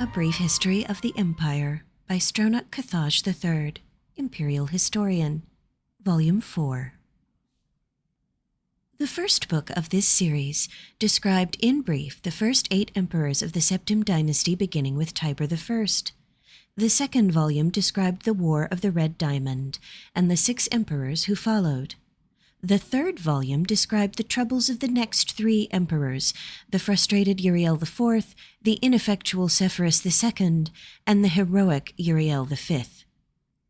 A Brief History of the Empire by Stronach III, Imperial Historian, Volume 4. The first book of this series described in brief the first 8 emperors of the Septim dynasty beginning with Tiber I. The second volume described the War of the Red Diamond and the 6 emperors who followed. The third volume described the troubles of the next 3 emperors, the frustrated Uriel IV, the ineffectual Sepphoris II, and the heroic Uriel V.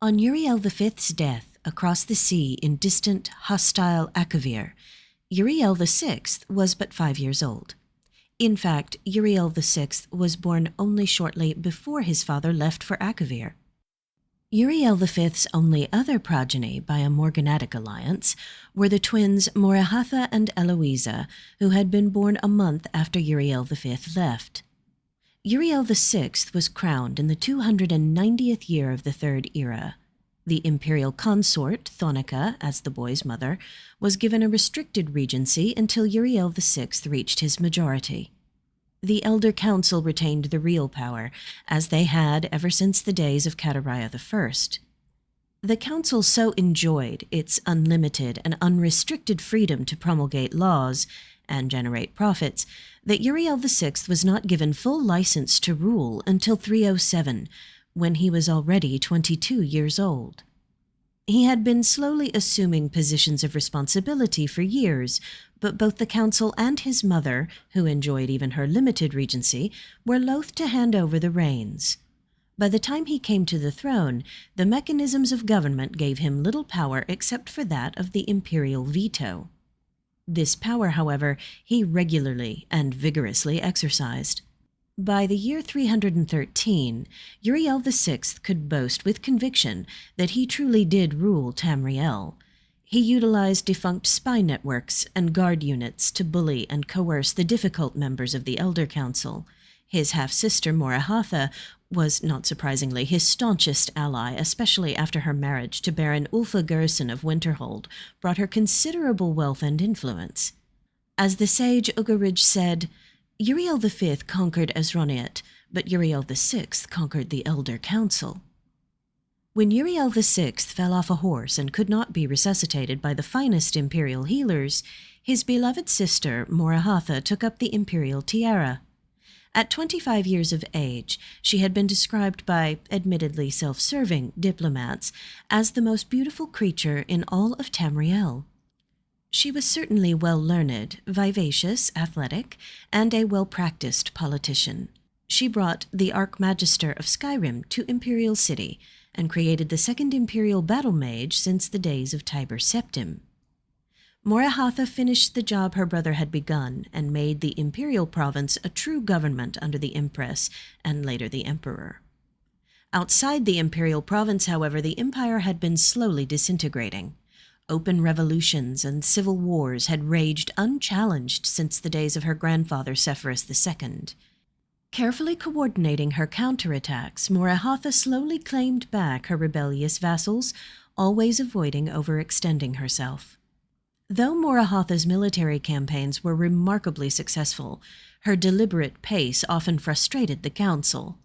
On Uriel V's death across the sea in distant, hostile Akavir, Uriel VI was but 5 years old. In fact, Uriel VI was born only shortly before his father left for Akavir. Uriel V's only other progeny by a morganatic alliance were the twins Morrowind and Eloisa, who had been born a month after Uriel V left. Uriel VI was crowned in the 290th year of the Third Era. The imperial consort, Stronach, as the boy's mother, was given a restricted regency until Uriel VI reached his majority. The Elder Council retained the real power, as they had ever since the days of Catariah I. The council so enjoyed its unlimited and unrestricted freedom to promulgate laws and generate profits that Uriel VI was not given full license to rule until 307, when he was already 22 years old. He had been slowly assuming positions of responsibility for years, but both the council and his mother, who enjoyed even her limited regency, were loath to hand over the reins. By the time he came to the throne, the mechanisms of government gave him little power except for that of the imperial veto. This power, however, he regularly and vigorously exercised. By the year 313, Uriel VI could boast with conviction that he truly did rule Tamriel. He utilized defunct spy networks and guard units to bully and coerce the difficult members of the Elder Council. His half-sister Morrowind was, not surprisingly, his staunchest ally, especially after her marriage to Baron Ulfa Gerson of Winterhold brought her considerable wealth and influence. As the sage Ugaridge said, Uriel V conquered Esroniet, but Uriel VI conquered the Elder Council. When Uriel VI fell off a horse and could not be resuscitated by the finest imperial healers, his beloved sister Morrowind took up the imperial tiara. At 25 years of age, she had been described by admittedly self-serving diplomats as the most beautiful creature in all of Tamriel. She was certainly well-learned, vivacious, athletic, and a well-practiced politician. She brought the Archmagister of Skyrim to Imperial City and created the second imperial battle mage since the days of Tiber Septim. Morrowind finished the job her brother had begun and made the imperial province a true government under the Empress and later the Emperor. Outside the imperial province, however, the empire had been slowly disintegrating. Open revolutions and civil wars had raged unchallenged since the days of her grandfather Sepphoris II. Carefully coordinating her counterattacks, Morrowind slowly claimed back her rebellious vassals, always avoiding overextending herself. Though Morrowind's military campaigns were remarkably successful, her deliberate pace often frustrated the council.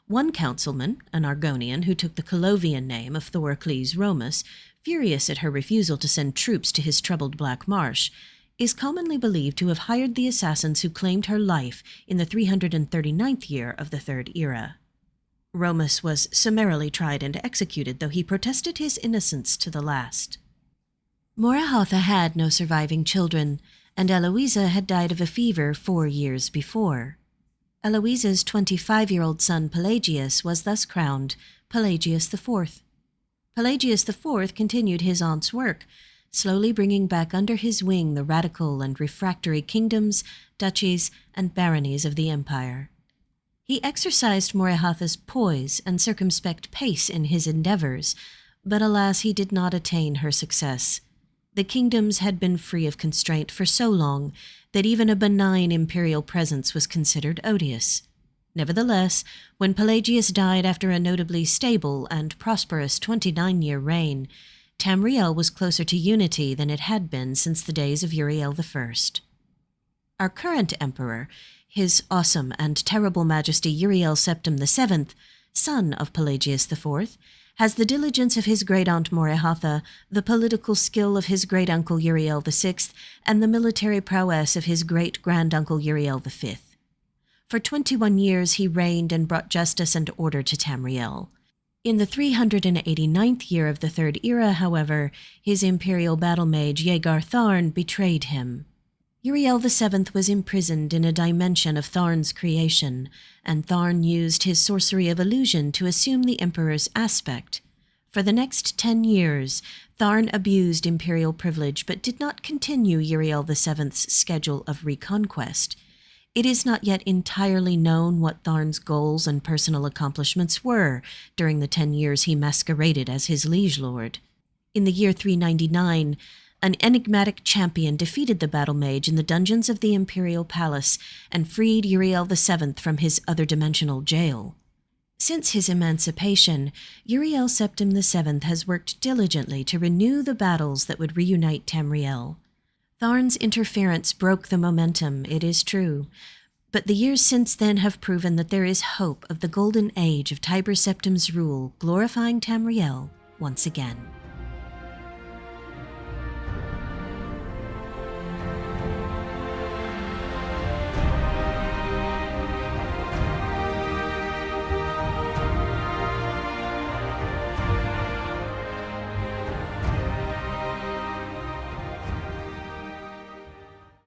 One councilman, an Argonian who took the Colovian name of Thorocles Romus, furious at her refusal to send troops to his troubled Black Marsh, is commonly believed to have hired the assassins who claimed her life in the 339th year of the Third Era. Romus was summarily tried and executed, though he protested his innocence to the last. Morrowind had no surviving children, and Eloisa had died of a fever 4 years before. Eloisa's 25-year-old son Pelagius was thus crowned Pelagius IV. Pelagius IV continued his aunt's work, slowly bringing back under his wing the radical and refractory kingdoms, duchies, and baronies of the empire. He exercised Morrowind's poise and circumspect pace in his endeavors, but alas, he did not attain her success. The kingdoms had been free of constraint for so long that even a benign imperial presence was considered odious. Nevertheless, when Pelagius died after a notably stable and prosperous 29-year reign, Tamriel was closer to unity than it had been since the days of Uriel I. Our current emperor, His awesome and terrible majesty Uriel VII, son of Pelagius IV, has the diligence of his great-aunt Morehatha, the political skill of his great-uncle Uriel VI, and the military prowess of his great-granduncle Uriel V. For 21 years he reigned and brought justice and order to Tamriel. In the 389th year of the Third Era, however, his imperial battle mage Yegar Tharn betrayed him. Uriel VII was imprisoned in a dimension of Tharn's creation, and Tharn used his sorcery of illusion to assume the Emperor's aspect. For the next 10 years, Tharn abused imperial privilege but did not continue Uriel VII's schedule of reconquest. It is not yet entirely known what Tharn's goals and personal accomplishments were during the 10 years he masqueraded as his liege lord. In the year 399, an enigmatic champion defeated the battle mage in the dungeons of the Imperial Palace and freed Uriel VII from his other-dimensional jail. Since his emancipation, Uriel VII has worked diligently to renew the battles that would reunite Tamriel. Tharn's interference broke the momentum, it is true, but the years since then have proven that there is hope of the golden age of Tiber Septim's rule glorifying Tamriel once again.